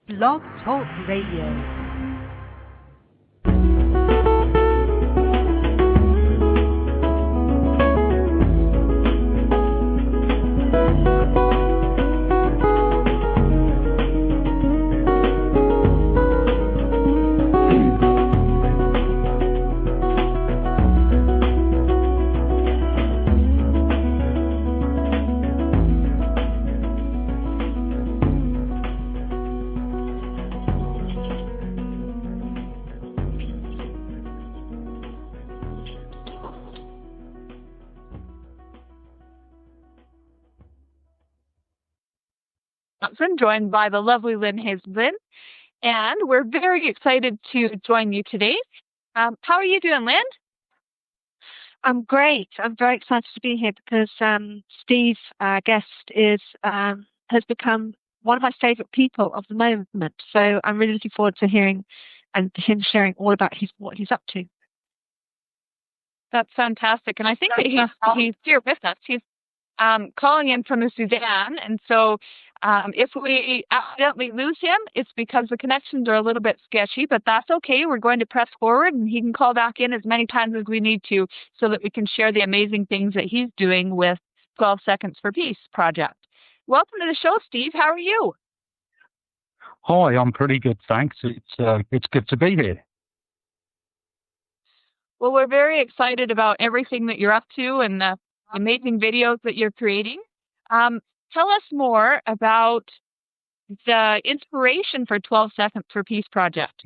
Blog Talk Radio. Joined by the lovely Lynne Hazelden, and we're very excited to join you today. How are you doing, Lynne? I'm great. I'm very excited to be here because Steve, our guest, has become one of my favourite people of the moment. So I'm really looking forward to hearing and him sharing all about what he's up to. That's fantastic, and I think that he's here with us. He's calling in from the Sudan, and so if we accidentally lose him, it's because the connections are a little bit sketchy, but that's okay. We're going to press forward, and he can call back in as many times as we need to so that we can share the amazing things that he's doing with 12 Seconds for Peace project. Welcome to the show, Steve. How are you? Hi, I'm pretty good, thanks. It's good to be here. Well, we're very excited about everything that you're up to and the amazing videos that you're creating. Tell us more about the inspiration for 12 Seconds for Peace project.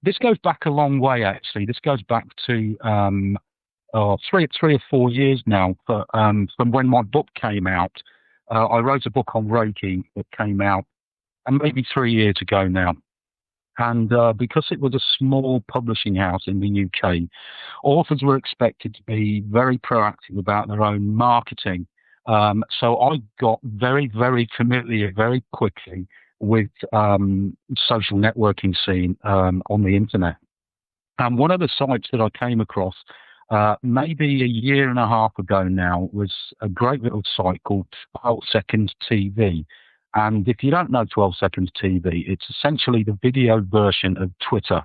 This goes back a long way, actually. This goes back to three or 4 years now, from when my book came out. I wrote a book on Reiki that came out maybe 3 years ago now. And because it was a small publishing house in the UK, authors were expected to be very proactive about their own marketing. So I got very, very familiar very quickly with social networking scene on the internet. And one of the sites that I came across maybe a year and a half ago now was a great little site called 12 Seconds TV. And if you don't know 12 Seconds TV, it's essentially the video version of Twitter.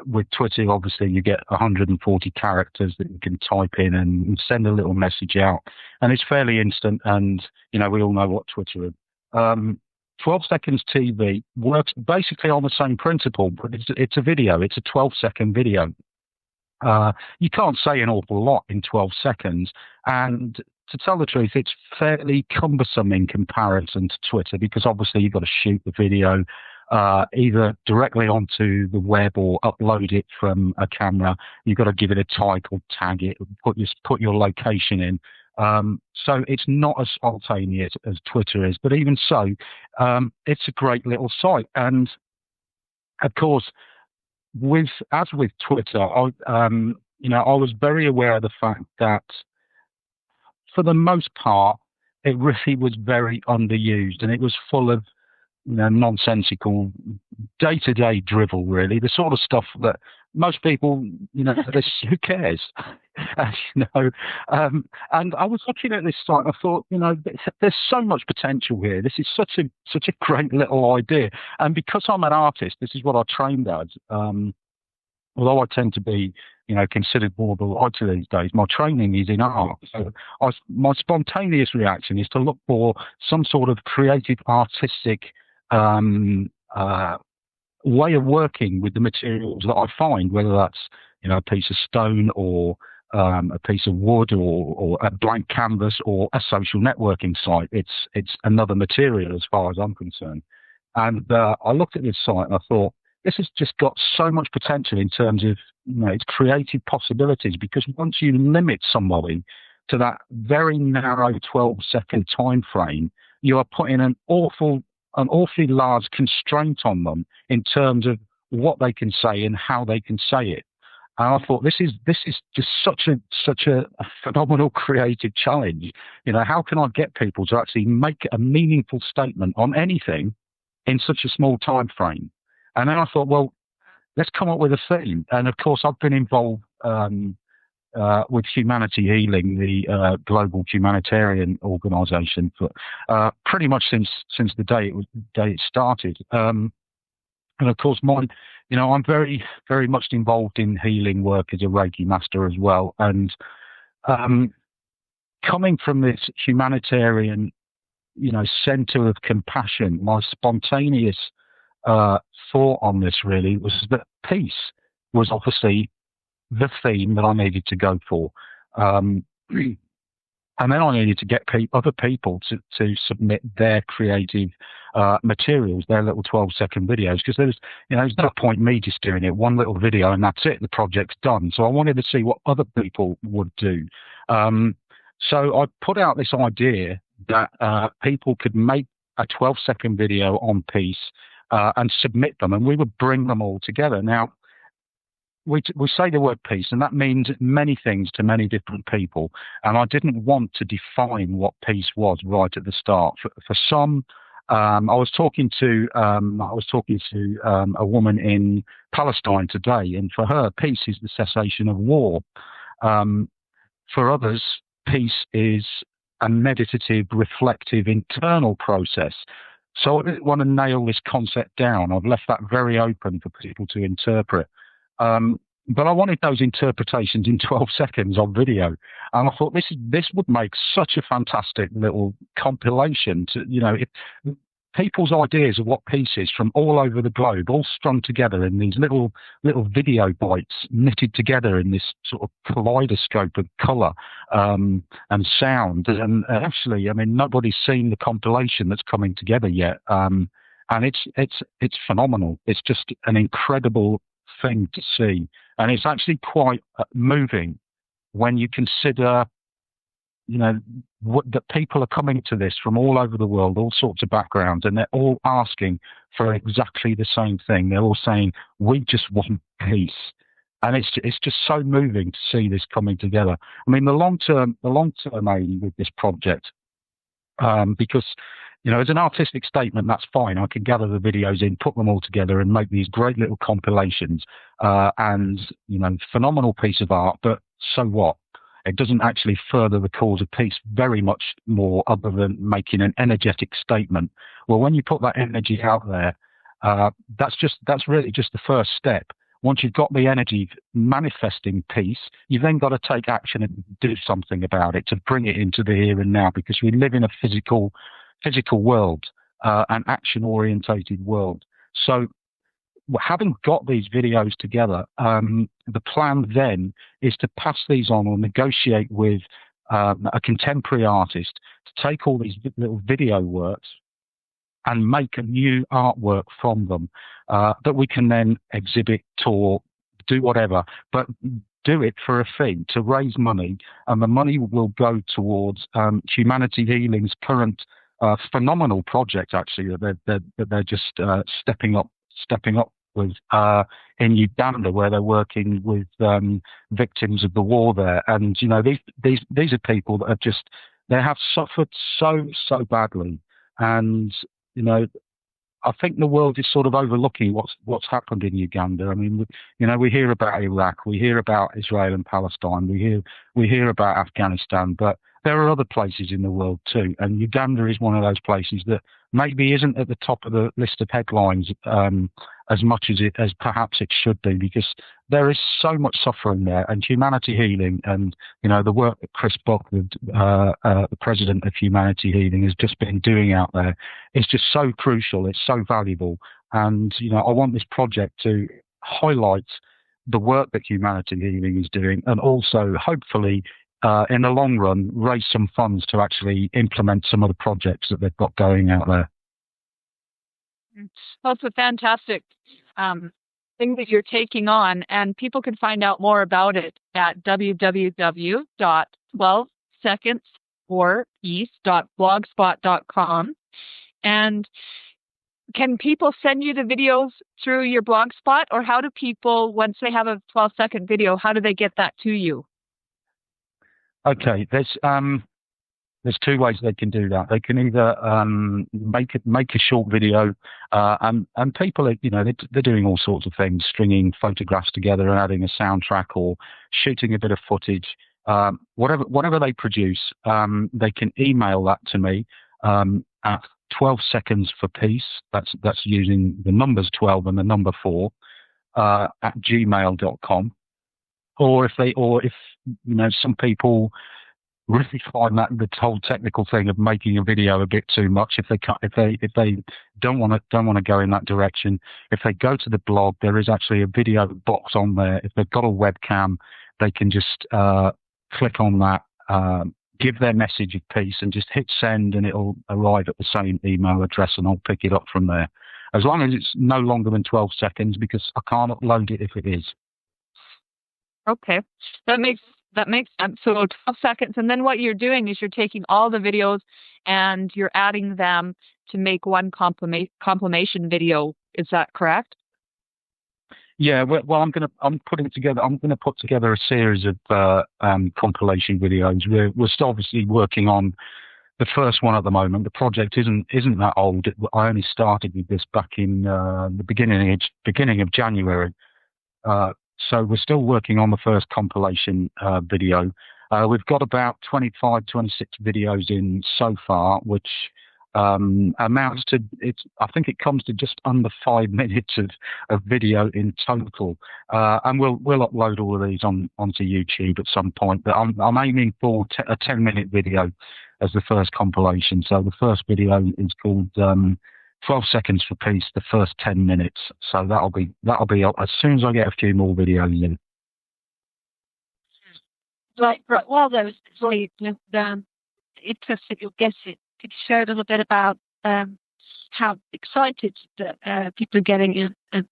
With Twitter, obviously, you get 140 characters that you can type in and send a little message out. And it's fairly instant, and, we all know what Twitter is. 12 Seconds TV works basically on the same principle, but it's a video. It's a 12-second video. You can't say an awful lot in 12 seconds, and to tell the truth, it's fairly cumbersome in comparison to Twitter because obviously you've got to shoot the video either directly onto the web or upload it from a camera. You've got to give it a title, tag it, put your location in. So it's not as spontaneous as Twitter is, but even so, it's a great little site. And of course, as with Twitter, I was very aware of the fact that for the most part, it really was very underused, and it was full of nonsensical day-to-day drivel, really, the sort of stuff that most people, who cares? And I was looking at this site, and I thought, there's so much potential here. This is such a great little idea. And because I'm an artist, this is what I trained as. Although I tend to be, considered more of a writer these days, my training is in art. So my spontaneous reaction is to look for some sort of creative, artistic way of working with the materials that I find, whether that's, a piece of stone or a piece of wood or a blank canvas or a social networking site. It's another material as far as I'm concerned. And I looked at this site and I thought, this has just got so much potential in terms of its creative possibilities, because once you limit somebody to that very narrow 12-second time frame, you are putting an awfully large constraint on them in terms of what they can say and how they can say it. And I thought, this is just such a phenomenal creative challenge. How can I get people to actually make a meaningful statement on anything in such a small time frame? And then I thought, well, let's come up with a theme. And of course, I've been involved with Humanity Healing, the global humanitarian organisation, for pretty much since the day it started. And of course, I'm very, very much involved in healing work as a Reiki master as well. And coming from this humanitarian, centre of compassion, my spontaneous thought on this really was that peace was obviously the theme that I needed to go for. And then I needed to get other people to submit their creative materials, their little 12-second videos, because there's no point me just doing it, one little video and that's it, the project's done. So I wanted to see what other people would do. So I put out this idea that people could make a 12-second video on peace and submit them, and we would bring them all together. Now, we say the word peace, and that means many things to many different people. And I didn't want to define what peace was right at the start. For some, I was talking to a woman in Palestine today, and for her, peace is the cessation of war. For others, peace is a meditative, reflective, internal process. So I didn't want to nail this concept down. I've left that very open for people to interpret. But I wanted those interpretations in 12 seconds on video. And I thought this would make such a fantastic little compilation to, if people's ideas of what peace is from all over the globe, all strung together in these little video bites, knitted together in this sort of kaleidoscope of colour and sound. And actually, nobody's seen the compilation that's coming together yet. And it's phenomenal. It's just an incredible thing to see. And it's actually quite moving when you consider that people are coming to this from all over the world, all sorts of backgrounds, and they're all asking for exactly the same thing. They're all saying, we just want peace. And it's just so moving to see this coming together. The long-term aim with this project, because, as an artistic statement, that's fine. I can gather the videos in, put them all together and make these great little compilations, and, phenomenal piece of art, but so what? It doesn't actually further the cause of peace very much more other than making an energetic statement. Well, when you put that energy out there, that's really just the first step. Once you've got the energy manifesting peace, you've then got to take action and do something about it to bring it into the here and now, because we live in a physical world, an action-orientated world. So having got these videos together, the plan then is to pass these on or negotiate with a contemporary artist to take all these little video works and make a new artwork from them that we can then exhibit, tour, do whatever, but do it for a fee to raise money, and the money will go towards Humanity Healing's current phenomenal project, actually, that they're just stepping up with in Uganda, where they're working with victims of the war there. And these are people that have suffered so badly, and I think the world is sort of overlooking what's happened in Uganda. We hear about Iraq, we hear about Israel and Palestine, we hear about Afghanistan, but there are other places in the world too, and Uganda is one of those places that maybe isn't at the top of the list of headlines as much as perhaps it should be, because there is so much suffering there. And Humanity Healing and the work that Chris Buck, the president of Humanity Healing, has just been doing out there is just so crucial. It's so valuable, and I want this project to highlight the work that Humanity Healing is doing, and also hopefully in the long run, raise some funds to actually implement some of the projects that they've got going out there. Well, it's a fantastic thing that you're taking on, and people can find out more about it at www.12secondsforepeace.blogspot.com. And can people send you the videos through your blogspot, or how do people, once they have a 12-second video, how do they get that to you? Okay, there's there's two ways they can do that. They can either make a short video, and people are, they're doing all sorts of things, stringing photographs together and adding a soundtrack or shooting a bit of footage. Whatever they produce, they can email that to me at 12 seconds for peace. That's using the numbers 12 and the number 4 at gmail.com. Or if some people really find that the whole technical thing of making a video a bit too much, if they don't want to go in that direction, if they go to the blog, there is actually a video box on there. If they've got a webcam, they can just click on that, give their message of peace, and just hit send, and it'll arrive at the same email address, and I'll pick it up from there. As long as it's no longer than 12 seconds, because I can't upload it if it is. Okay, that makes sense. So 12 seconds, and then what you're doing is you're taking all the videos and you're adding them to make one compilation video. Is that correct? Yeah. Well, I'm putting to put together a series of compilation videos. We're still obviously working on the first one at the moment. The project isn't that old. I only started with this back in the beginning of January. So we're still working on the first compilation video. We've got about 25, 26 videos in so far, which amounts to, I think it comes to just under 5 minutes of video in total. And we'll upload all of these onto YouTube at some point. But I'm aiming for a 10-minute video as the first compilation. So the first video is called 12 Seconds for Peace, the first 10 minutes. So that'll be up as soon as I get a few more videos in. Right. Well, there was really interested your guest. Could you share a little bit about how excited that people are getting in and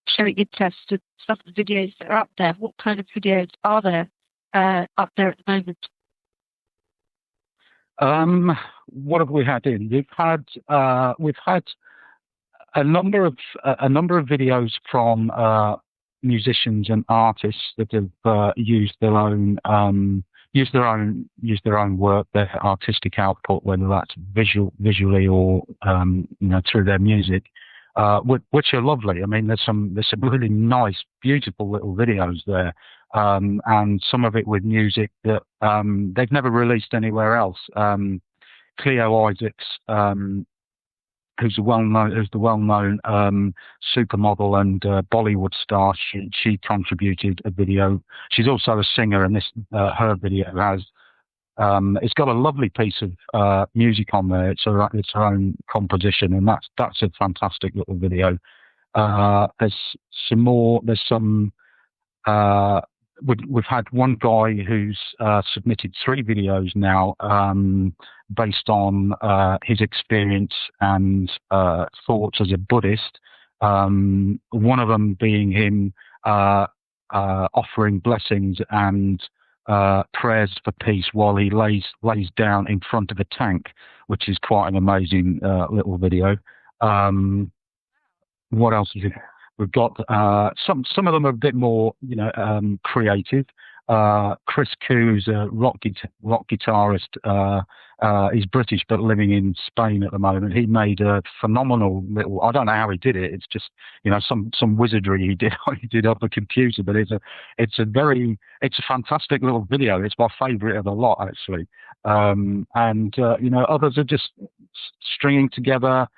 showing interest in some of the videos that are up there? What kind of videos are there up there at the moment? What have we had in? We've had a number of videos from musicians and artists that have used their own work, their artistic output, whether that's visually or through their music, which are lovely. I mean, there's some really nice, beautiful little videos there. And some of it with music that they've never released anywhere else. Cleo Isaacs, who's the well-known supermodel and Bollywood star, she contributed a video. She's also a singer, and her video has it's got a lovely piece of music on there. It's her own composition, and that's a fantastic little video. There's some more. There's some. We've had one guy who's submitted 3 videos now based on his experience and thoughts as a Buddhist. One of them being him offering blessings and prayers for peace while he lays down in front of a tank, which is quite an amazing little video. What else is it? We've got some of them are a bit more, creative. Chris Koo's a rock guitarist. He's British but living in Spain at the moment. He made a phenomenal little. I don't know how he did it. It's just some wizardry he did off the computer. But it's a fantastic little video. It's my favourite of the lot actually. Others are just stringing together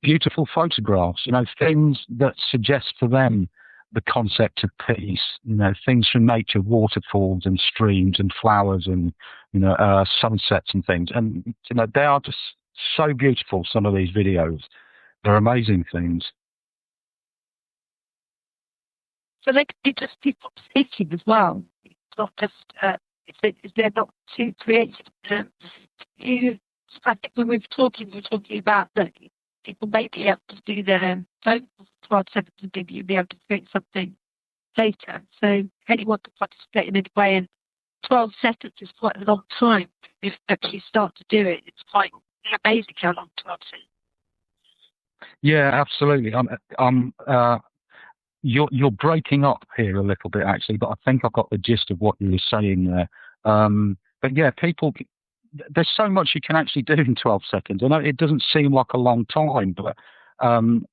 beautiful photographs, things that suggest for them the concept of peace, things from nature, waterfalls and streams and flowers and, sunsets and things. And, they are just so beautiful, some of these videos. They're amazing things. So they could be just people speaking as well. It's not just, they're not too creative. I think when we were talking about that people may be able to do their phone 12 seconds and maybe you'll be able to create something later. So anyone can participate in any way, and 12 seconds is quite a long time. If you actually start to do it, it's quite amazing how long 12 seconds. Yeah, absolutely. You're breaking up here a little bit actually, but I think I've got the gist of what you were saying there. But yeah, people, there's so much you can actually do in 12 seconds. I know it doesn't seem like a long time, but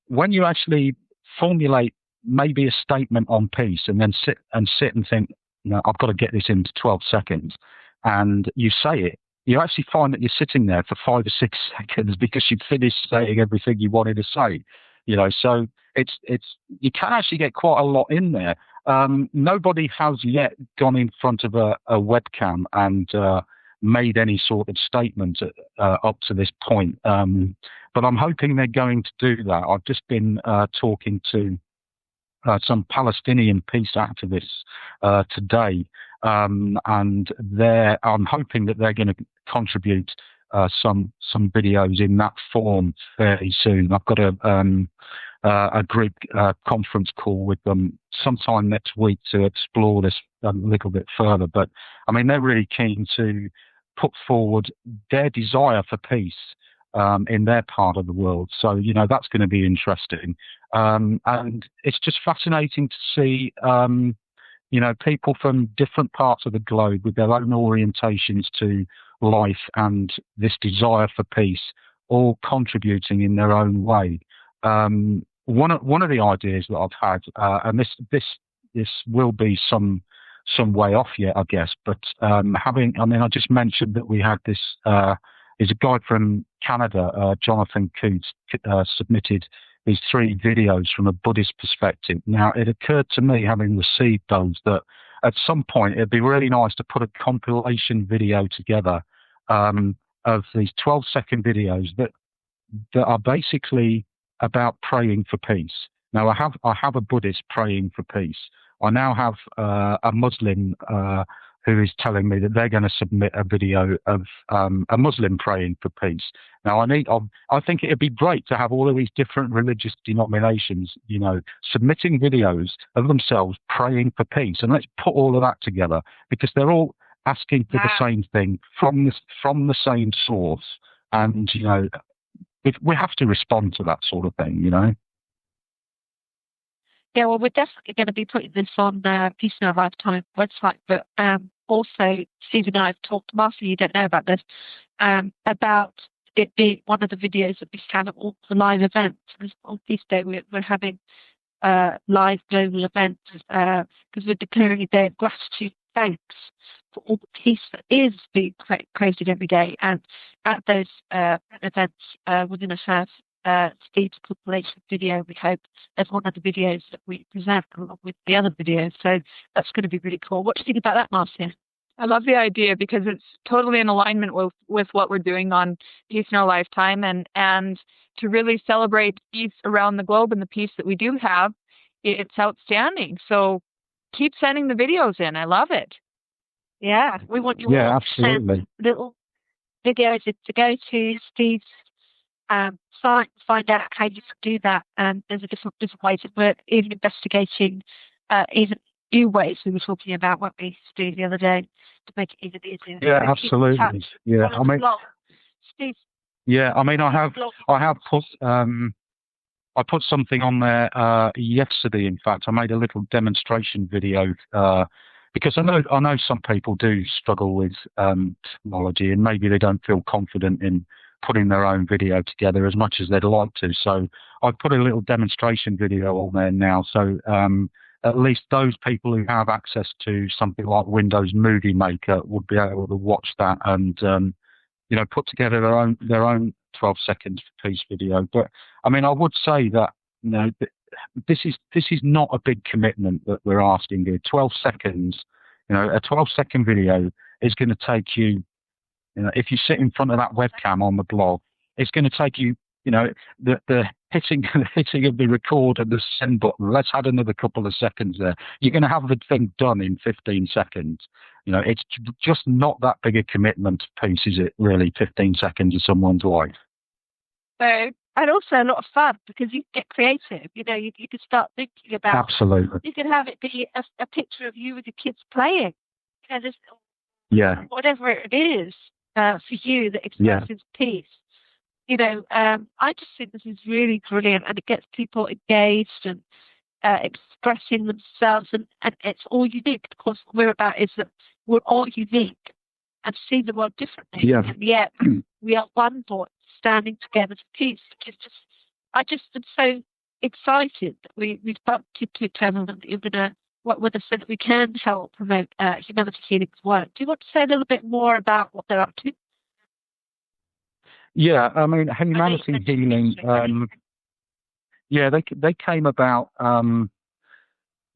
when you actually formulate maybe a statement on peace and then sit and think, I've got to get this into 12 seconds, and you say it, you actually find that you're sitting there for 5 or 6 seconds because you've finished saying everything you wanted to say. So it's you can actually get quite a lot in there. Nobody has yet gone in front of a webcam and made any sort of statement up to this point. But I'm hoping they're going to do that. I've just been talking to some Palestinian peace activists today, and I'm hoping that they're going to contribute some videos in that form fairly soon. I've got a group conference call with them sometime next week to explore this a little bit further. But I mean, they're really keen to put forward their desire for peace in their part of the world. So, that's going to be interesting. And it's just fascinating to see, people from different parts of the globe with their own orientations to life and this desire for peace, all contributing in their own way. One of the ideas that I've had, and this will be some way off yet, I guess, but I just mentioned that we had this. Is a guy from Canada, Jonathan Coots, submitted these 3 videos from a Buddhist perspective. Now, it occurred to me, having received those, that at some point it'd be really nice to put a compilation video together of these 12-second videos that are basically about praying for peace. Now, I have a Buddhist praying for peace. I now have a Muslim who is telling me that they're going to submit a video of a Muslim praying for peace. Now, I think it'd be great to have all of these different religious denominations, submitting videos of themselves praying for peace, and let's put all of that together, because they're all asking for the same thing from the same source, and we have to respond to that sort of thing, Yeah, well, we're definitely going to be putting this on the Peace in Our Lifetime website, but also, Steve and I have talked, Marcia, you don't know about this, about it being one of the videos that we scan at all the live events. On Peace Day, we're having live global events because we're declaring a day of gratitude, thanks for all the peace that is being created every day. And at those events, we're going to have Steve's compilation video. We hope as one of the videos that we present along with the other videos. So that's going to be really cool. What do you think about that, Marcia? I love the idea because it's totally in alignment with what we're doing on Peace in Our Lifetime, and to really celebrate peace around the globe and the peace that we do have. It's outstanding. So keep sending the videos in. I love it. Yeah, we want you all to send little videos to go to Steve's site, find out how you can do that. And there's a different ways of work, even investigating even new ways we were talking about what we used to do the other day to make it even easier. Yeah, absolutely. Yeah, I mean, Steve. Yeah, I mean, I have put I put something on there yesterday. In fact, I made a little demonstration video because I know some people do struggle with technology, and maybe they don't feel confident in putting their own video together as much as they'd like to. So I've put a little demonstration video on there now. So at least those people who have access to something like Windows Movie Maker would be able to watch that and put together their own 12 seconds for peace video. But I mean, I would say that this is not a big commitment that we're asking here. 12 seconds, a 12-second video is going to take you. If you sit in front of that webcam on the blog, it's going to take you, the hitting of the record and the send button. Let's add another couple of seconds there. You're going to have the thing done in 15 seconds. It's just not that big a commitment to peace, is it, really, 15 seconds of someone's life? And also a lot of fun, because you get creative. You can start thinking about. Absolutely. You can have it be a picture of you with your kids playing. Whatever it is for you that expresses peace. I just think this is really brilliant, and it gets people engaged and expressing themselves, and it's all unique. Of course, what we're about is that we're all unique, and see the world differently. Yeah. And yet we are one voice standing together for peace. I just am so excited that we've bumped into each other and that you're going to work with us so that we can help promote humanity healing's work. Do you want to say a little bit more about what they're up to? Yeah, I mean, humanity healing. Yeah, they came about.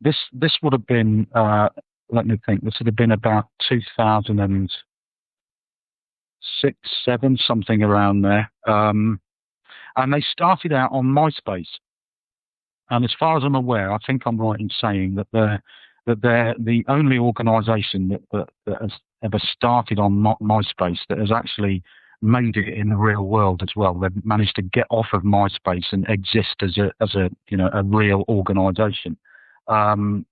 This would have been. Let me think. This would have been about 2006, 7, something around there. And they started out on MySpace. And as far as I'm aware, I think I'm right in saying that they're the only organisation that has ever started on MySpace that has actually made it in the real world as well. They've managed to get off of MySpace and exist as a a real organisation. And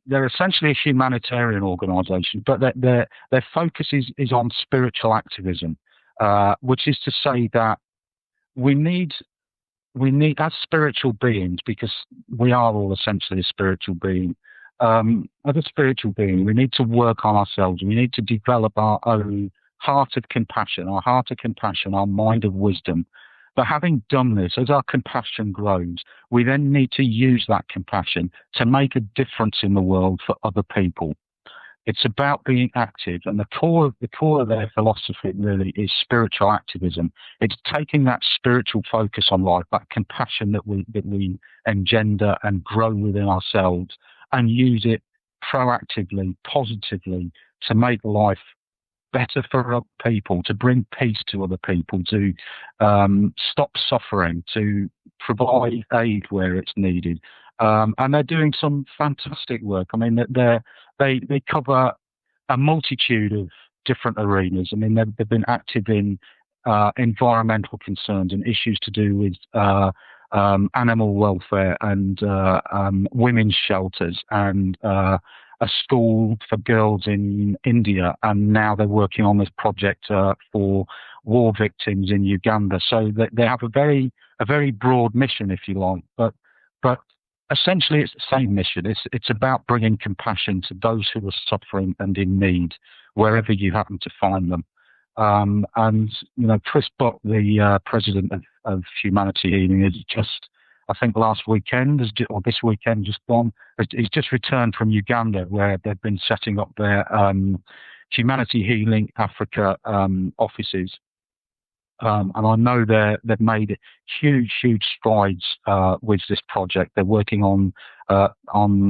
they're essentially a humanitarian organisation, but their focus is on spiritual activism, which is to say that we need as spiritual beings, because we are all essentially a spiritual being. As a spiritual being, we need to work on ourselves. We need to develop our own heart of compassion, our mind of wisdom. But having done this, as our compassion grows, we then need to use that compassion to make a difference in the world for other people. It's about being active, and the core of their philosophy really is spiritual activism. It's taking that spiritual focus on life, that compassion that we engender and grow within ourselves, and use it proactively, positively, to make life better for other people, to bring peace to other people, to stop suffering, to provide aid where it's needed. And they're doing some fantastic work. I mean, they cover a multitude of different arenas. I mean, they've been active in environmental concerns and issues to do with animal welfare and women's shelters and a school for girls in India, and now they're working on this project for war victims in Uganda. So they have a very broad mission, if you like, but essentially it's the same mission. It's about bringing compassion to those who are suffering and in need, wherever you happen to find them. And Chris Buck, the president of Humanity Healing, is just, I think last weekend, or this weekend just gone, he's just returned from Uganda, where they've been setting up their Humanity Healing Africa offices. And I know they've made huge strides with this project. They're working on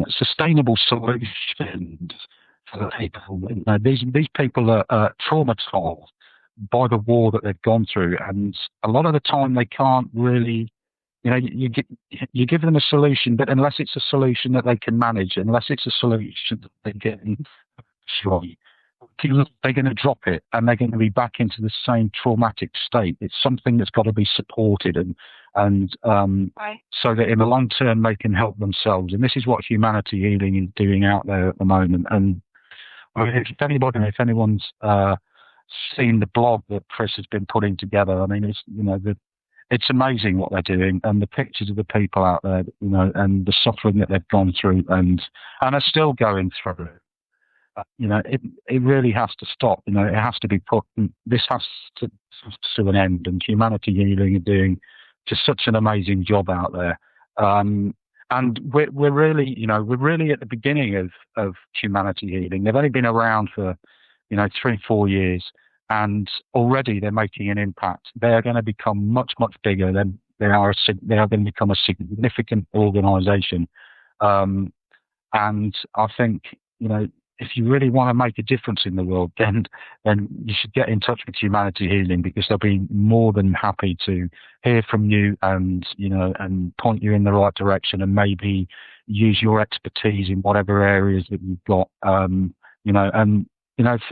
sustainable solutions for the people. These people are traumatized by the war that they've gone through, and a lot of the time they can't really. You give them a solution, but unless it's a solution that they can manage, unless it's a solution that they can enjoy, they're going to drop it and they're going to be back into the same traumatic state. It's something that's got to be supported and right. So that in the long term they can help themselves. And this is what Humanity Healing is doing out there at the moment. And if anyone's seen the blog that Chris has been putting together, I mean, it's amazing what they're doing, and the pictures of the people out there, and the suffering that they've gone through and are still going through. It really has to stop. It has to be put. This has to an end. And Humanity Healing are doing just such an amazing job out there. And we're really at the beginning of Humanity Healing. They've only been around for 3-4 years. And already they're making an impact. They are going to become much bigger. They are going to become a significant organisation. And I think if you really want to make a difference in the world, then you should get in touch with Humanity Healing, because they'll be more than happy to hear from you and point you in the right direction, and maybe use your expertise in whatever areas that you've got.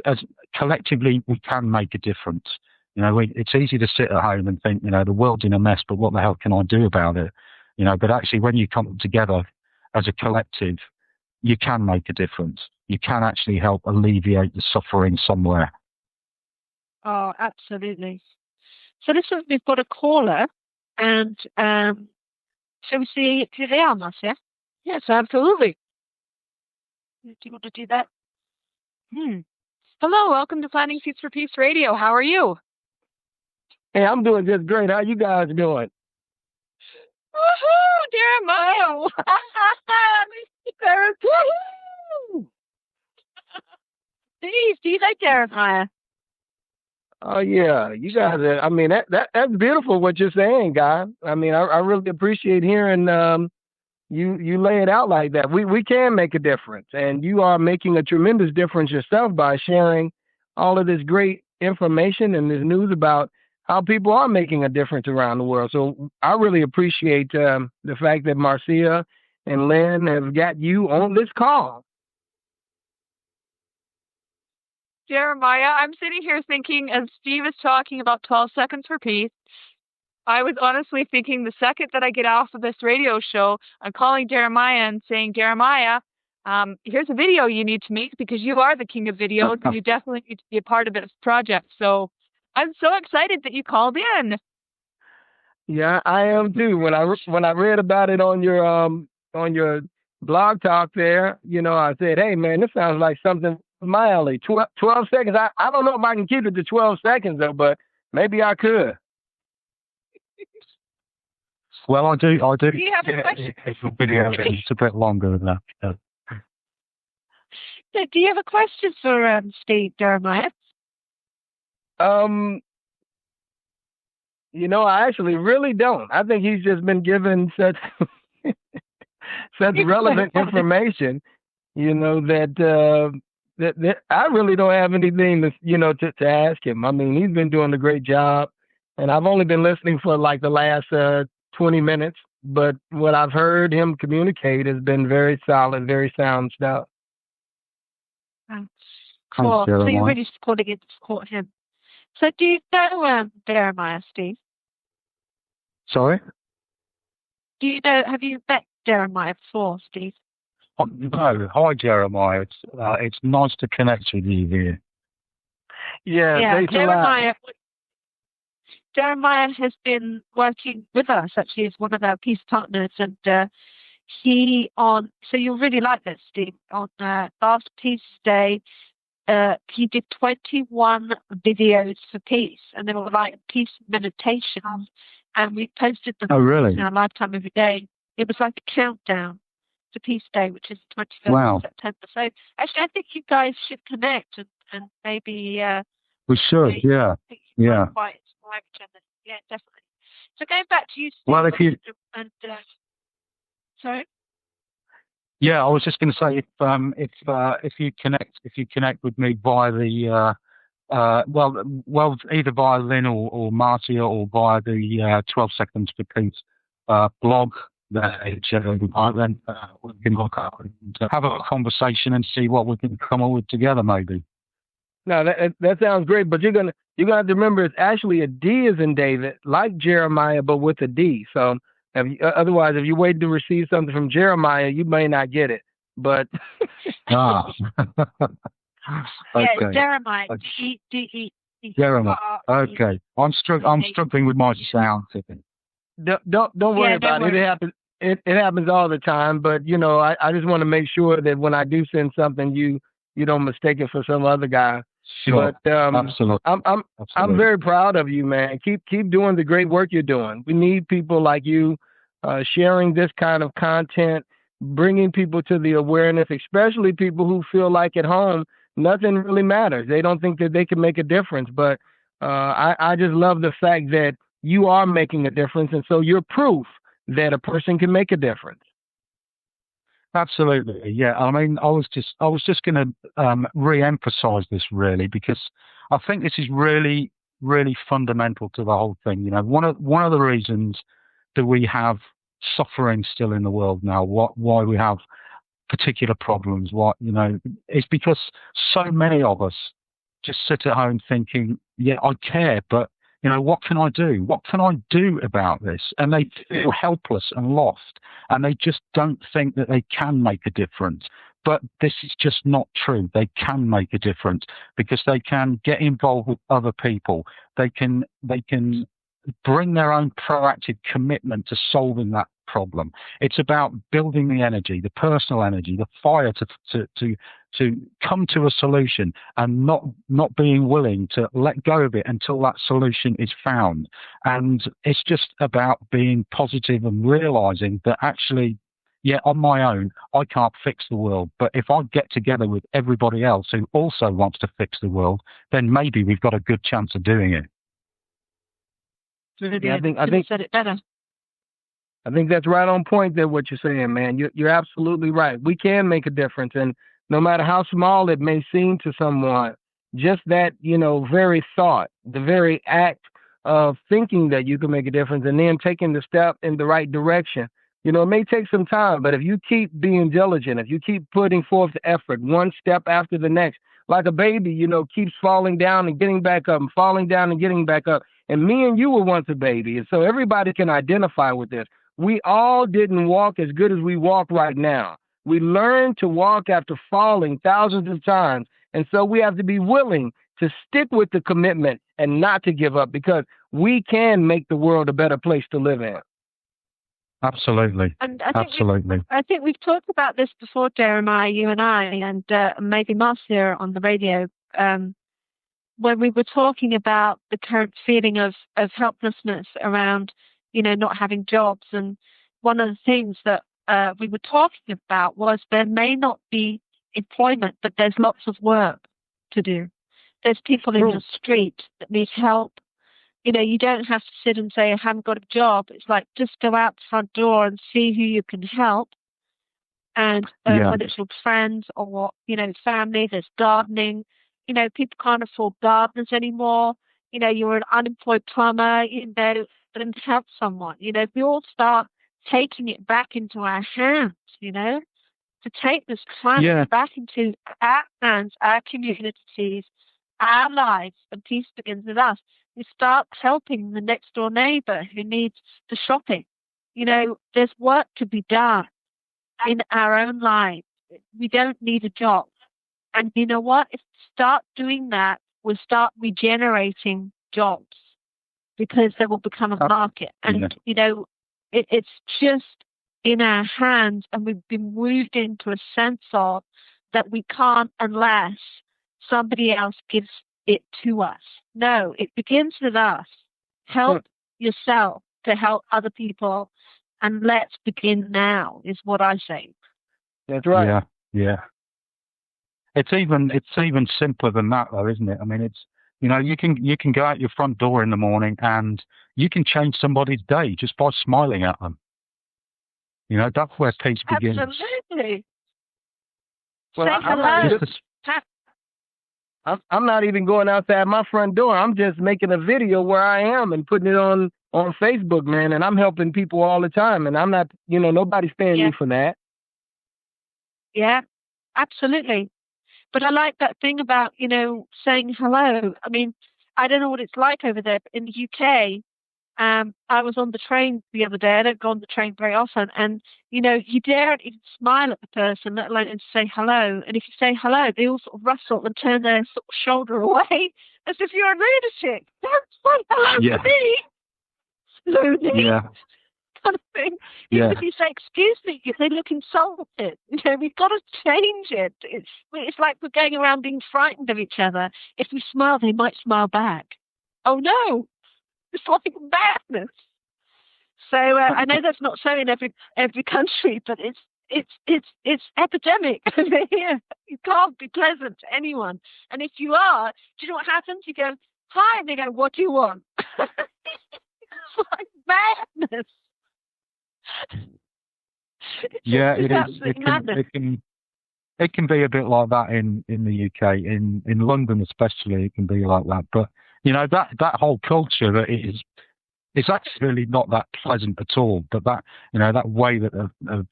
As collectively, we can make a difference. It's easy to sit at home and think, the world's in a mess, but what the hell can I do about it? But actually, when you come together as a collective, you can make a difference. You can actually help alleviate the suffering somewhere. Oh, absolutely. So listen, we've got a caller, and shall we see who they are, Marcia? Yes, absolutely. Do you want to do that? Hello, welcome to Planting Seeds for Peace Radio. How are you? Hey, I'm doing just great. How you guys doing? Woohoo, Deremiah! Woohoo! Steve, like Jeremiah. Oh yeah, you guys. I mean, that's beautiful what you're saying, guy. I mean, I really appreciate hearing you lay it out like that. We can make a difference, and you are making a tremendous difference yourself by sharing all of this great information and this news about how people are making a difference around the world. So I really appreciate the fact that Marcia and Lynne have got you on this call. Deremiah, I'm sitting here thinking, as Steve is talking about 12 seconds for peace, I was honestly thinking the second that I get off of this radio show, I'm calling Deremiah and saying, Deremiah, here's a video you need to make because you are the king of videos and you definitely need to be a part of this project. So I'm so excited that you called in. Yeah, I am too. When I read about it on your blog talk there, I said, hey man, this sounds like something my alley. 12 seconds. I don't know if I can keep it to 12 seconds though, but maybe I could. Well, I do. Do you have a question? It's a video. It's a bit longer than that. So do you have a question for Steve, Deremiah? I actually really don't. I think he's just been given such relevant information, that I really don't have anything to ask him. I mean, he's been doing a great job, and I've only been listening for like the last 20 minutes, but what I've heard him communicate has been very solid, very sound stuff. Cool. So you're really supporting it to support him. So do you know Deremiah, Steve? Sorry? Have you met Deremiah before, Steve? Oh, no. Hi, Deremiah. It's nice to connect with you here. Yeah. Deremiah has been working with us, actually, as one of our peace partners, and so you'll really like this, Steve. On last Peace Day, he did 21 videos for peace, and they were like peace meditations, and we posted them in our lifetime every day. It was like a countdown to Peace Day, which is the 21st of September. So actually, I think you guys should connect and maybe... we should, yeah. Yeah, definitely. So going back to you, Steve, well, if you... sorry? Yeah, I was just going to say if you connect with me via the either via Lynne or Marcia or via the 12 Seconds for Peace blog, then we can look up and have a conversation and see what we can come up with together, maybe. No, that sounds great, but you're gonna have to remember it's actually a D as in David, like Jeremiah, but with a D. So otherwise, if you wait to receive something from Jeremiah, you may not get it. But okay. Yeah, Jeremiah. D-E. Jeremiah. Okay. I'm struggling with my sound. Don't worry about it. It happens. It happens all the time. But I just want to make sure that when I do send something, you don't mistake it for some other guy. Sure. But absolutely. I'm very proud of you, man. Keep doing the great work you're doing. We need people like you sharing this kind of content, bringing people to the awareness, especially people who feel like at home nothing really matters. They don't think that they can make a difference. But I just love the fact that you are making a difference, and so you're proof that a person can make a difference. Absolutely, yeah. I mean, I was just going to re-emphasize this really because I think this is really, really fundamental to the whole thing. One of the reasons that we have suffering still in the world now, why we have particular problems, is because so many of us just sit at home thinking, yeah, I care, but what can I do? What can I do about this? And they feel helpless and lost, and they just don't think that they can make a difference. But this is just not true. They can make a difference because they can get involved with other people. They can bring their own proactive commitment to solving that problem. It's about building the energy, the personal energy, the fire to come to a solution, and not being willing to let go of it until that solution is found. And it's just about being positive and realizing that actually, yeah, on my own, I can't fix the world. But if I get together with everybody else who also wants to fix the world, then maybe we've got a good chance of doing it. Yeah, I think said it better. I think that's right on point there, what you're saying, man. You're absolutely right. We can make a difference. And no matter how small it may seem to someone, just that, very thought, the very act of thinking that you can make a difference and then taking the step in the right direction. It may take some time, but if you keep being diligent, if you keep putting forth the effort, one step after the next, like a baby, keeps falling down and getting back up and falling down and getting back up. And me and you were once a baby. And so everybody can identify with this. We all didn't walk as good as we walk right now. We learned to walk after falling thousands of times. And so we have to be willing to stick with the commitment and not to give up, because we can make the world a better place to live in. Absolutely. And Absolutely. I think we've talked about this before, Deremiah, you and I, and maybe Marcia on the radio, when we were talking about the current feeling of helplessness around, not having jobs. And one of the things that we were talking about was there may not be employment, but there's lots of work to do. There's people in your street that need help. You don't have to sit and say, I haven't got a job. It's like, just go out the front door and see who you can help. And whether it's your friends or, family, there's gardening. People can't afford gardeners anymore. You're an unemployed plumber, and help someone. If we all start taking it back into our hands, to take this planet back into our hands, our communities, our lives, and peace begins with us. We start helping the next door neighbor who needs the shopping. There's work to be done in our own lives. We don't need a job. And you know what? If we start doing that, we'll start regenerating jobs, because there will become a market. And, it's just in our hands, and we've been moved into a sense of that we can't unless somebody else gives it to us. No, it begins with us. Help yourself to help other people, and let's begin now, is what I say. That's right. Yeah. It's even simpler than that, though, isn't it? I mean, it's you can go out your front door in the morning and you can change somebody's day just by smiling at them. That's where peace begins. Absolutely. Well, say hello. I'm not even going outside my front door. I'm just making a video where I am and putting it on Facebook, man. And I'm helping people all the time. And I'm not, nobody's paying me for that. Yeah, absolutely. But I like that thing about, saying hello. I mean, I don't know what it's like over there, but in the UK, I was on the train the other day. I don't go on the train very often. And, you daren't even smile at the person, let alone say hello. And if you say hello, they all sort of rustle and turn their sort of shoulder away as if you're a lunatic. Don't say hello to me. Loony. Yeah. Kind of thing. Even if you say, excuse me, they look insulted. We've got to change it. It's like we're going around being frightened of each other. If we smile, they might smile back. Oh, no. It's like madness. So I know that's not so in every country, but it's epidemic over here. You can't be pleasant to anyone, and if you are, do you know what happens? You go, hi, and they go, what do you want? It's like madness. It is. It can be a bit like that in the UK, in London especially. It can be like that, but that whole culture that it's actually not that pleasant at all. But that way that of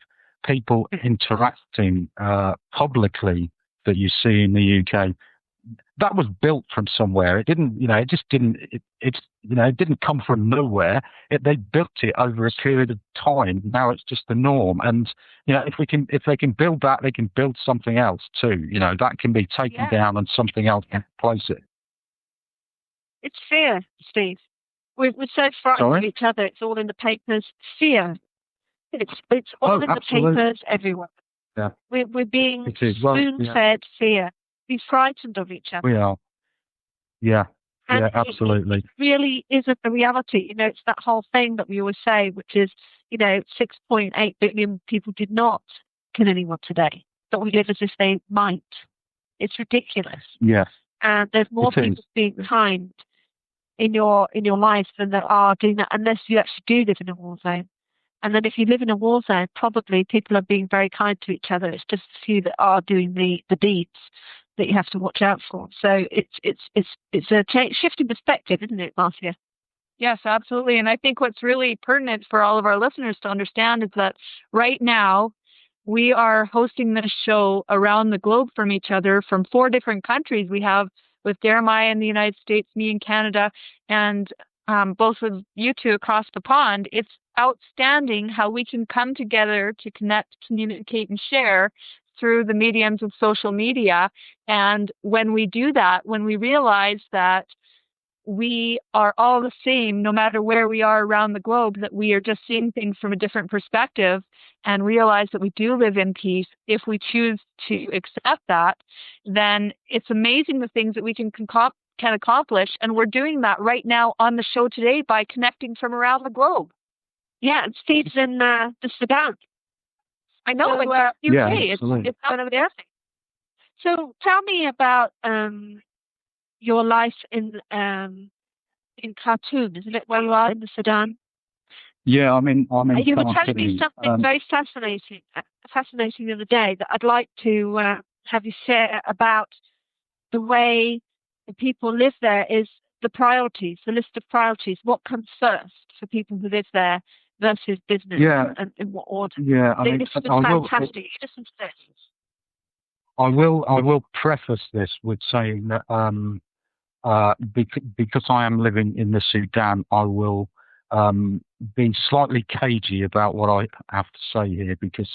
people interacting publicly that you see in the UK, that was built from somewhere. It didn't, it didn't come from nowhere. They built it over a period of time. Now it's just the norm. And if they can build that, they can build something else too. That can be taken down and something else can replace it. It's fear, Steve. We're so frightened of Sorry? each other. It's all in the papers. Fear. It's all in absolutely. the papers everywhere. Yeah. We're being It is. Well, spoon-fed fear. Be frightened of each other. we are. Yeah. And yeah, absolutely. It really isn't the reality. It's that whole thing that we always say, which is, 6.8 billion people did not kill anyone today, but we live as if they might. It's ridiculous. Yes. And there's more people being kind in your life than there are doing that, unless you actually do live in a war zone. And then if you live in a war zone, probably people are being very kind to each other. It's just a few that are doing the deeds that you have to watch out for. So it's a shift in perspective, isn't it, Marcia? Yes, absolutely. And I think what's really pertinent for all of our listeners to understand is that right now we are hosting this show around the globe from each other from 4 different countries. We have with Deremiah in the United States, me in Canada, and both of you two across the pond. It's outstanding how we can come together to connect, communicate, and share through the mediums of social media. And when we do that, when we realize that we are all the same, no matter where we are around the globe, that we are just seeing things from a different perspective and realize that we do live in peace, if we choose to accept that, then it's amazing the things that we can accomplish. And we're doing that right now on the show today by connecting from around the globe. Yeah, and Steve's in the Sudan. I know, so, UK, yeah, it's kind of there. So tell me about your life in Khartoum, isn't it, where you are in the Sudan? Yeah, I mean, you were telling me something very fascinating the other day that I'd like to have you share about the way the people live there, is the priorities, the list of priorities. What comes first for people who live there versus business, and in what order? Yeah, This is fantastic. Listen to this. I will preface this with saying that because I am living in the Sudan, I will be slightly cagey about what I have to say here, because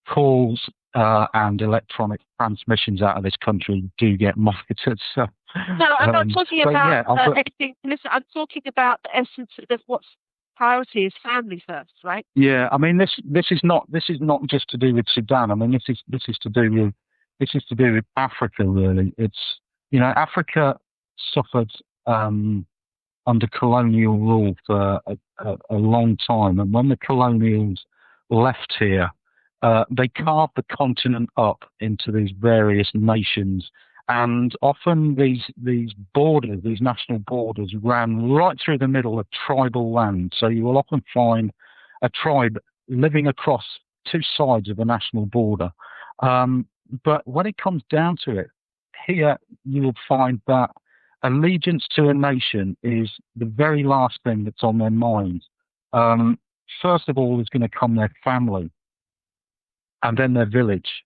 calls and electronic transmissions out of this country do get monitored. So, no, I'm not talking about anything. Listen, I'm talking about the essence of what's priority is family first, right? Yeah, I mean this is not just to do with Sudan. I mean this is to do with Africa, really. It's Africa suffered under colonial rule for a long time, and when the colonials left here, they carved the continent up into these various nations. And often these borders, these national borders, ran right through the middle of tribal land. So you will often find a tribe living across 2 sides of a national border. But when it comes down to it, here you will find that allegiance to a nation is the very last thing that's on their mind. First of all is going to come their family, and then their village,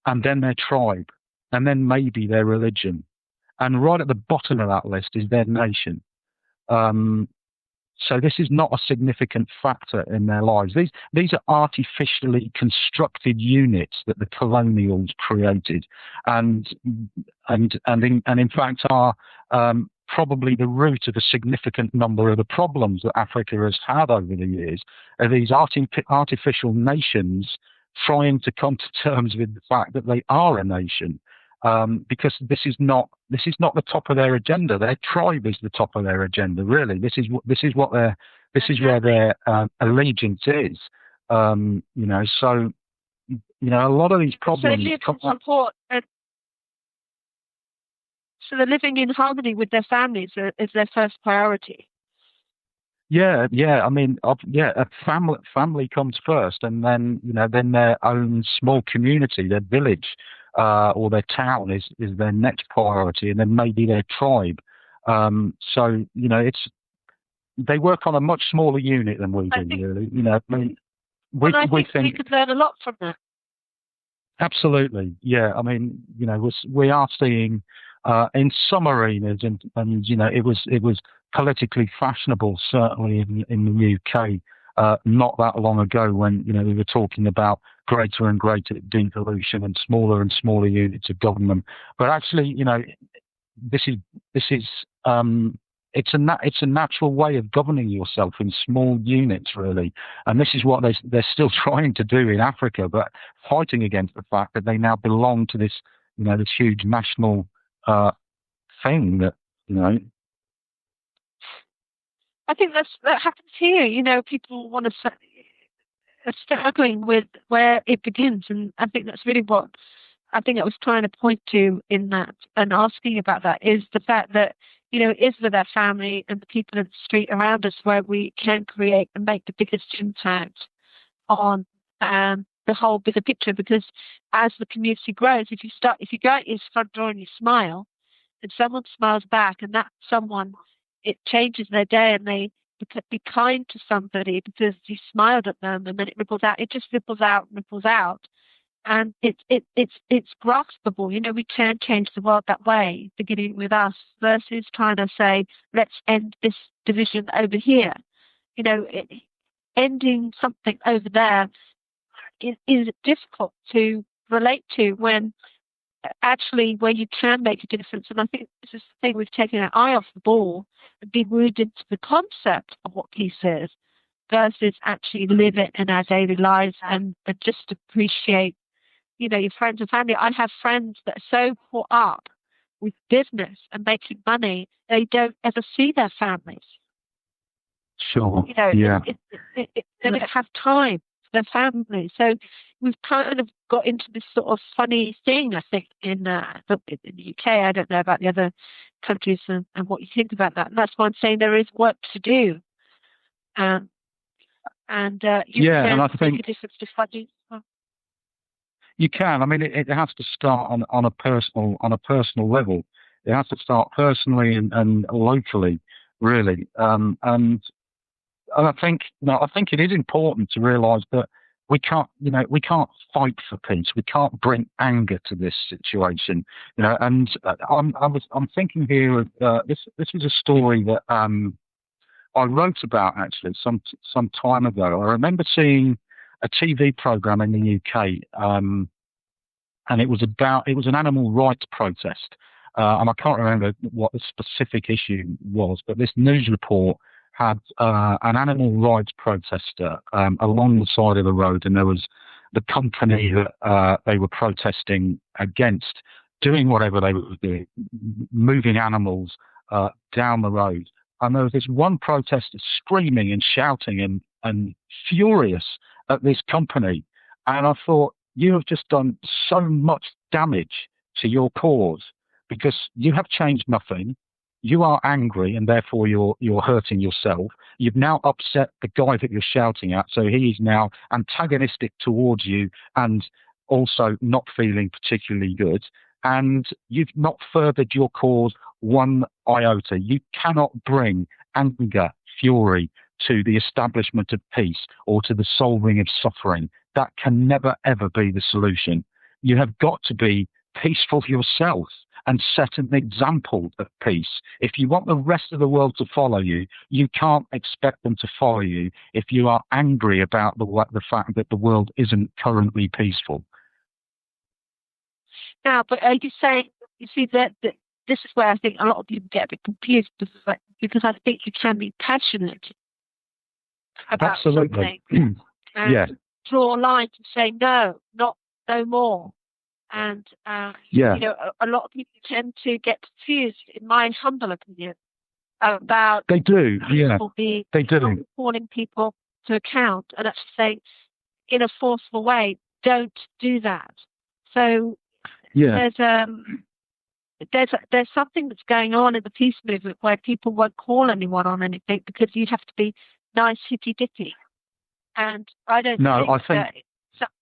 and then their tribe, and then maybe their religion. And right at the bottom of that list is their nation. So this is not a significant factor in their lives. These are artificially constructed units that the colonials created, and in fact are probably the root of a significant number of the problems that Africa has had over the years. Are these artificial nations trying to come to terms with the fact that they are a nation? Because this is not the top of their agenda. Their tribe is the top of their agenda. Really, this is where their allegiance is. So a lot of these problems. So they're living in harmony with their families is their first priority. Yeah. I mean, a family comes first, and then then their own small community, their village, or their town is their next priority, and then maybe their tribe. So they work on a much smaller unit than we do, really. I think we could learn a lot from that. Absolutely, yeah. I mean, we are seeing in some arenas, and it was politically fashionable, certainly in the UK, not that long ago, when we were talking about greater and greater devolution and smaller units of government. But actually, this is it's a natural way of governing yourself in small units, really. And this is what they're still trying to do in Africa, but fighting against the fact that they now belong to this, this huge national thing that, I think that happens here. People want to are struggling with where it begins, and I think that's really what I was trying to point to in that and asking about that is the fact that it is with our family and the people in the street around us where we can create and make the biggest impact on the whole bigger picture. Because as the community grows, if you go out your front door and you smile, and someone smiles back, and that someone, it changes their day, and they be kind to somebody because you smiled at them, and then it ripples out. It just ripples out and ripples out. And it's graspable. We can change the world that way, beginning with us, versus trying to say, let's end this division over here. Ending something over there is difficult to relate to when actually where you can make a difference. And I think this is the thing, we've taken our eye off the ball and been moved into the concept of what peace is versus actually live it in our daily lives and just appreciate your friends and family. I have friends that are so caught up with business and making money, they don't ever see their families. Sure. Yeah. They don't have time for their families. So we've kind of got into this sort of funny thing, I think, in the UK. I don't know about the other countries and what you think about that. And that's why I'm saying there is work to do. You can and I think make a difference just by doing. You can. I mean, it has to start on a personal level. It has to start personally and locally, really. And I think it is important to realise that we can't fight for peace. We can't bring anger to this situation. And I'm thinking here of this. This was a story that I wrote about actually some time ago. I remember seeing a TV program in the UK, and it was an animal rights protest, and I can't remember what the specific issue was, but this news report had an animal rights protester along the side of the road, and there was the company that they were protesting against doing whatever they were doing, moving animals down the road. And there was this one protester screaming and shouting and furious at this company. And I thought, you have just done so much damage to your cause because you have changed nothing. You are angry and therefore you're hurting yourself. You've now upset the guy that you're shouting at, so he is now antagonistic towards you and also not feeling particularly good. And you've not furthered your cause one iota. You cannot bring anger, fury to the establishment of peace or to the solving of suffering. That can never, ever be the solution. You have got to be peaceful yourself and set an example of peace. If you want the rest of the world to follow you, you can't expect them to follow you if you are angry about the fact that the world isn't currently peaceful. Now, but are you saying, you see, that this is where I think a lot of people get a bit confused because I think you can be passionate about Absolutely. something and yeah. draw a line to say no more. And a lot of people tend to get confused, in my humble opinion, about they do, they do calling people to account and actually saying in a forceful way, don't do that. So there's something that's going on in the peace movement where people won't call anyone on anything because you have to be nice, hippy dippy. And I don't.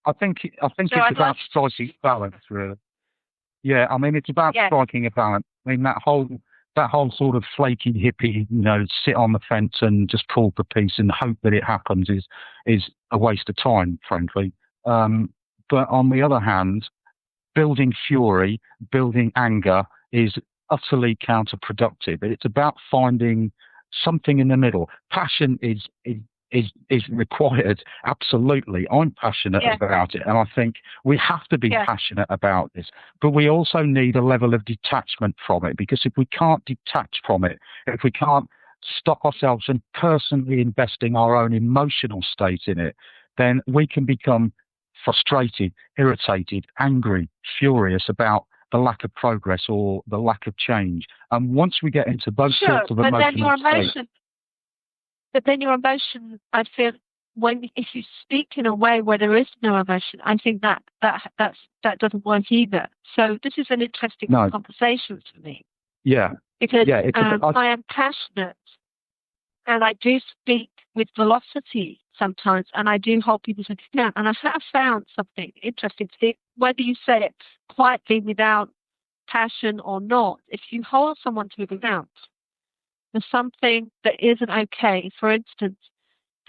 I think it's about striking balance, really. Yeah, I mean, it's about striking a balance. I mean, that whole sort of flaky hippie, sit on the fence and just call for peace and hope that it happens is a waste of time, frankly. But on the other hand, building fury, building anger is utterly counterproductive. It's about finding something in the middle. Passion is is required. Absolutely. I'm passionate about it. And I think we have to be passionate about this. But we also need a level of detachment from it, because if we can't detach from it, if we can't stop ourselves and personally investing our own emotional state in it, then we can become frustrated, irritated, angry, furious about the lack of progress or the lack of change. And once we get into those sorts of emotional states, but then your emotion, I feel, if you speak in a way where there is no emotion, I think that doesn't work either. So this is an interesting conversation for me. Yeah. Because I am passionate, and I do speak with velocity sometimes, and I do hold people to account. And I have found something interesting, Steve, whether you say it quietly without passion or not. If you hold someone to account for something that isn't okay, for instance,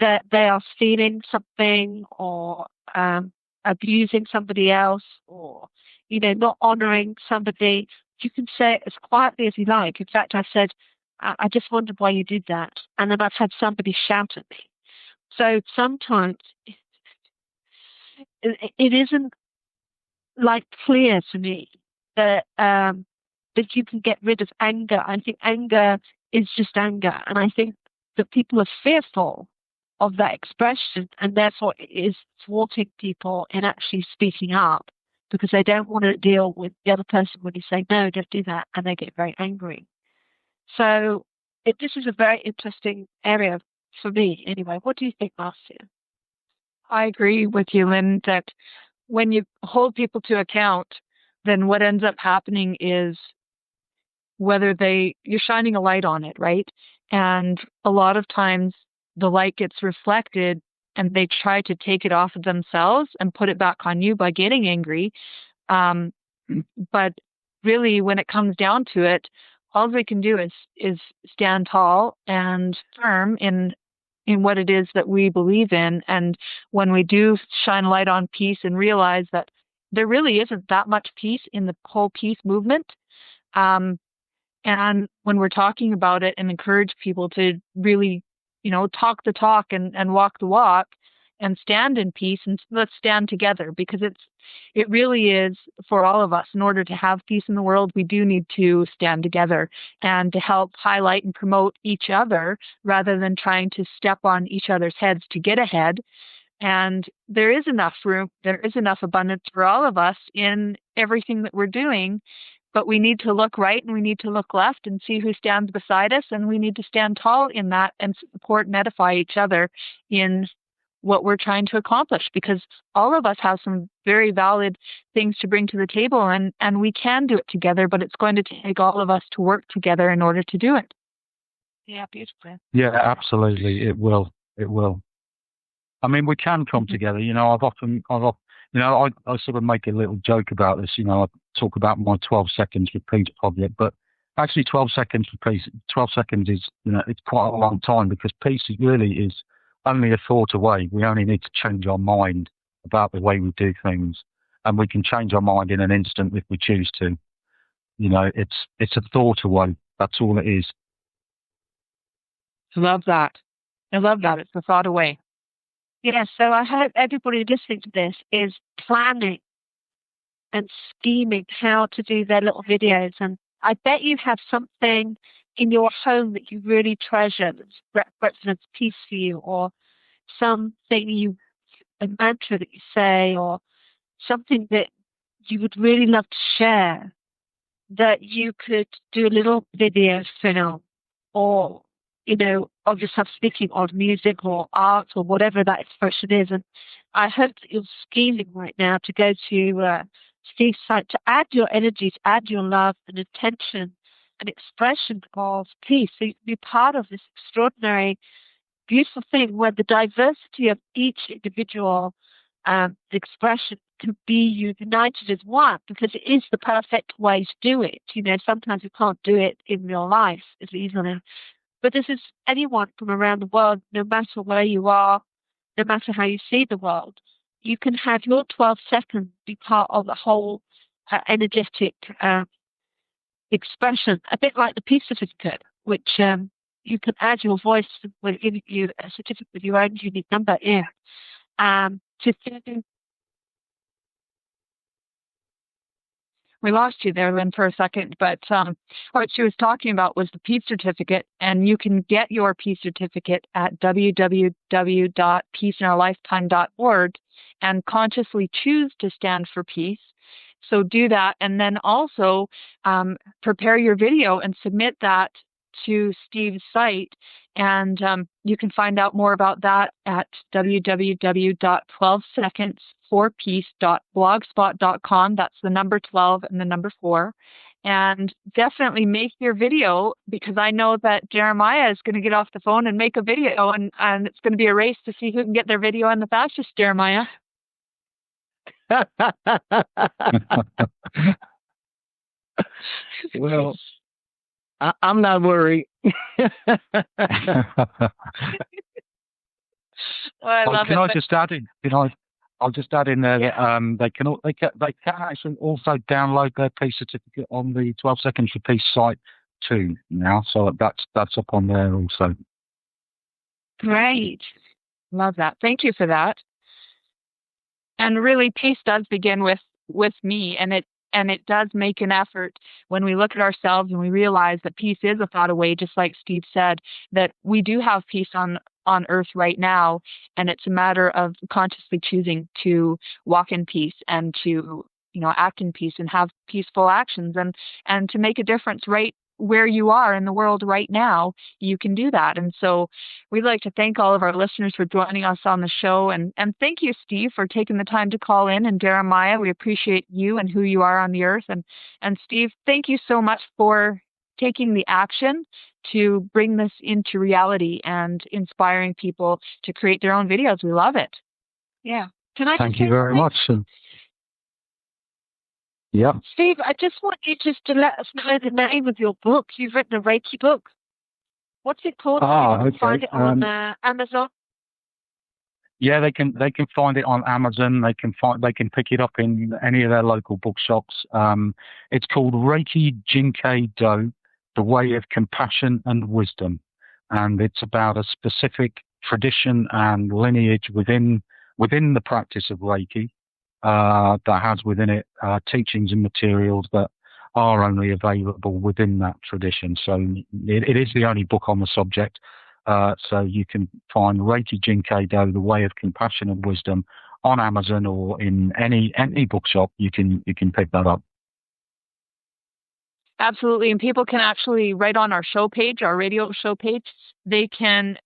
that they are stealing something or abusing somebody else, or not honouring somebody, you can say it as quietly as you like. In fact, I said, I just wondered why you did that. And then I've had somebody shout at me. So sometimes it isn't clear to me that you can get rid of anger. I think anger is just anger. And I think that people are fearful of that expression, and therefore it is thwarting people in actually speaking up, because they don't want to deal with the other person when you say, no, don't do that, and they get very angry. So this is a very interesting area for me anyway. What do you think, Marcia? I agree with you, Lynn, that when you hold people to account, then what ends up happening is you're shining a light on it, right? And a lot of times the light gets reflected and they try to take it off of themselves and put it back on you by getting angry. But really, when it comes down to it, all they can do is stand tall and firm in what it is that we believe in. And when we do shine a light on peace and realize that there really isn't that much peace in the whole peace movement, and when we're talking about it and encourage people to really, talk the talk and walk the walk and stand in peace, and let's stand together, because it really is for all of us. In order to have peace in the world, we do need to stand together and to help highlight and promote each other rather than trying to step on each other's heads to get ahead. And there is enough room, there is enough abundance for all of us in everything that we're doing. But we need to look right and we need to look left and see who stands beside us. And we need to stand tall in that and support and edify each other in what we're trying to accomplish, because all of us have some very valid things to bring to the table, and we can do it together, but it's going to take all of us to work together in order to do it. Yeah, beautiful. Yeah, absolutely. It will. I mean, we can come together. I sort of make a little joke about this. I talk about my 12 seconds for peace project, but actually 12 seconds for peace, 12 seconds is, it's quite a long time, because peace really is only a thought away. We only need to change our mind about the way we do things, and we can change our mind in an instant if we choose to. It's a thought away. That's all it is. I love that. It's a thought away. Yeah, so I hope everybody listening to this is planning and scheming how to do their little videos. And I bet you have something in your home that you really treasure that represents peace for you, or something a mantra that you say, or something that you would really love to share, that you could do a little video film, or of yourself speaking, or music or art or whatever that expression is. And I hope that you're scheming right now to go to Steve's site, to add your energy, to add your love and attention and expression of peace, so you can be part of this extraordinary, beautiful thing where the diversity of each individual expression can be united as one, because it is the perfect way to do it. Sometimes you can't do it in real life as easily. But this is anyone from around the world, no matter where you are, no matter how you see the world. You can have your 12 seconds be part of the whole energetic expression, a bit like the peace certificate, which you can add your voice. We'll give you a certificate with your own unique number in. We lost you there, Lynne, for a second, but what she was talking about was the peace certificate, and you can get your peace certificate at www.peaceinourlifetime.org and consciously choose to stand for peace. So do that, and then also prepare your video and submit that to Steve's site, and you can find out more about that at www.12secondsforpeace.blogspot.com. That's the number 12 and the number 4. And definitely make your video, because I know that Deremiah is going to get off the phone and make a video, and it's going to be a race to see who can get their video on the fastest, Deremiah. Well, I'm not worried. I'll just add in? I'll just add in there that they can actually also download their peace certificate on the 12 Seconds for Peace site too now. So that's up on there also. Great, love that. Thank you for that. And really, peace does begin with me, and it does make an effort when we look at ourselves and we realize that peace is a thought away, just like Steve said, that we do have peace on earth right now, and it's a matter of consciously choosing to walk in peace and to, act in peace and have peaceful actions and to make a difference right where you are in the world right now. You can do that. And so we'd like to thank all of our listeners for joining us on the show. And thank you, Steve, for taking the time to call in. And Deremiah, we appreciate you and who you are on the earth. And Steve, thank you so much for taking the action to bring this into reality and inspiring people to create their own videos. We love it. Yeah. Thank you very much. Yeah. Steve, I just want you to let us know the name of your book. You've written a Reiki book. What's it called? Okay. Can find it on Amazon? Yeah, they can find it on Amazon. They can pick it up in any of their local bookshops. It's called Reiki Jin Kei Do, The Way of Compassion and Wisdom, and it's about a specific tradition and lineage within the practice of Reiki. That has within it teachings and materials that are only available within that tradition. So it is the only book on the subject. So you can find Reiki Jin Kei Do, The Way of Compassion and Wisdom on Amazon or in any bookshop. You can pick that up. Absolutely. And people can actually, right on our show page, our radio show page, they can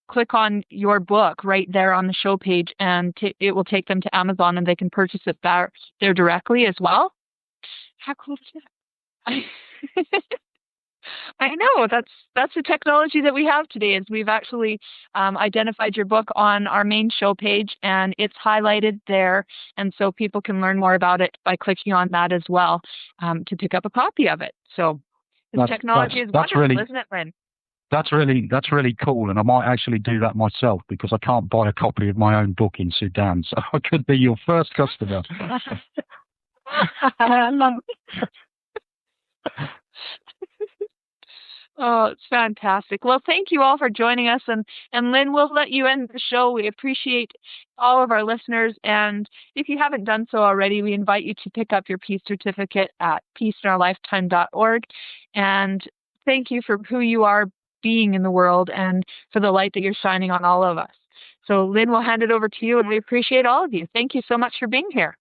click on your book right there on the show page, and it will take them to Amazon, and they can purchase it there directly as well. How cool is that? I know, that's the technology that we have today, is we've actually identified your book on our main show page, and it's highlighted there, and so people can learn more about it by clicking on that as well to pick up a copy of it. So the technology is wonderful, isn't it, Lynne? That's really cool, and I might actually do that myself because I can't buy a copy of my own book in Sudan, so I could be your first customer. I love it. Oh, it's fantastic. Well, thank you all for joining us, and Lynne, we'll let you end the show. We appreciate all of our listeners, and if you haven't done so already, we invite you to pick up your peace certificate at peaceinourlifetime.org, and thank you for who you are being in the world and for the light that you're shining on all of us. So, Lynne, we'll hand it over to you, and we appreciate all of you. Thank you so much for being here.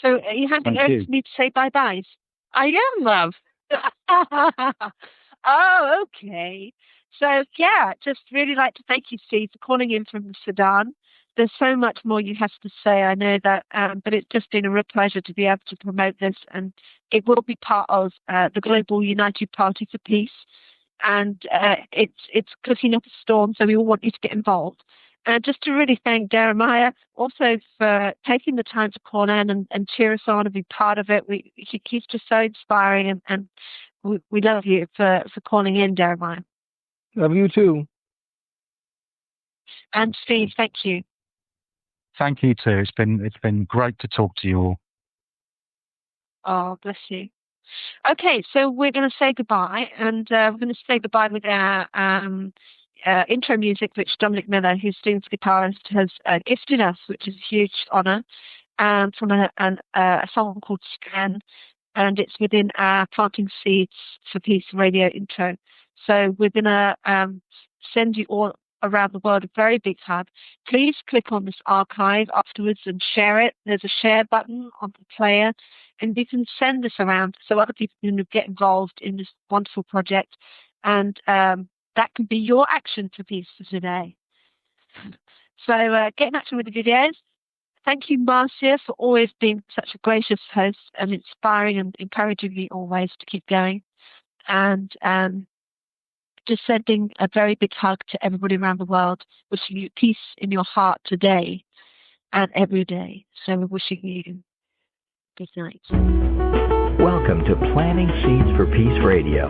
So, you handing over to me to say bye-byes? I am, love. Oh, okay. So, yeah, just really like to thank you, Steve, for calling in from Sudan. There's so much more you have to say, I know that, but it's just been a real pleasure to be able to promote this, and it will be part of the Global United Party for Peace, and it's cooking up a storm, so we all want you to get involved. Just to really thank Deremiah also for taking the time to call in and cheer us on and be part of it. He's just so inspiring, and we love you for calling in, Deremiah. Love you too. And Steve, thank you. Thank you too. It's been great to talk to you all. Oh, bless you. Okay, so we're going to say goodbye, and we're going to say goodbye with our intro music, which Dominic Miller, who's Steve's guitarist, has gifted us, which is a huge honour, from a song called Scan, and it's within our Planting Seeds for Peace radio intro. So we're going to send you all around the world a very big hug. Please click on this archive afterwards and share it. There's a share button on the player, and you can send this around so other people can get involved in this wonderful project, and that can be your action for peace for today. So get in action with the videos. Thank you, Marcia, for always being such a gracious host and inspiring and encouraging me always to keep going. And just sending a very big hug to everybody around the world, wishing you peace in your heart today and every day. So we're wishing you good night. Welcome to Planting Seeds for Peace Radio.